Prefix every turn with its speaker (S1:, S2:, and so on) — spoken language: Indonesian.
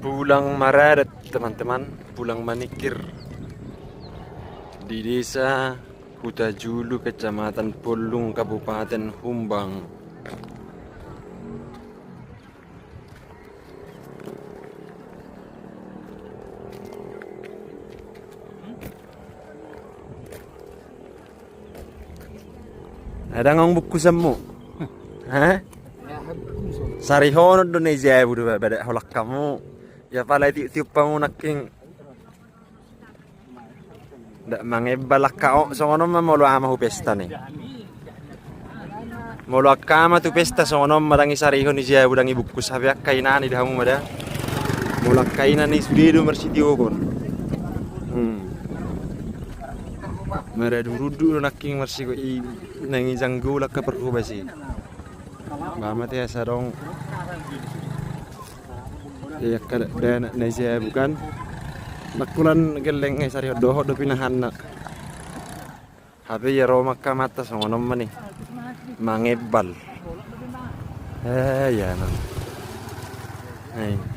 S1: Pulang Maret teman-teman, pulang manikir di desa Hutajulu, Kecamatan Polung, Kabupaten Humbang. Ada ngong buku semu, hah? Sarihon Indonesia budu beda holak kamu. Ya pala tiup kamu naking. Ndak mangebalak kao sono mamolo ama hu pesta nih. Molo akama tu pesta sono madangi sarihon Indonesia budangi buku sabi kainan di dahamu mada. Molo kainan ni sudido mersitio kon. Mara durudu naking marsi ko i nangi janggula ka perku basi. Mama teh sarong ya kada dana Indonesia bukan. Nakulan geleng sari doho do pinahan nak. Habi ya Roma kamata sono mani. Mangebal. Ya nang. Hai.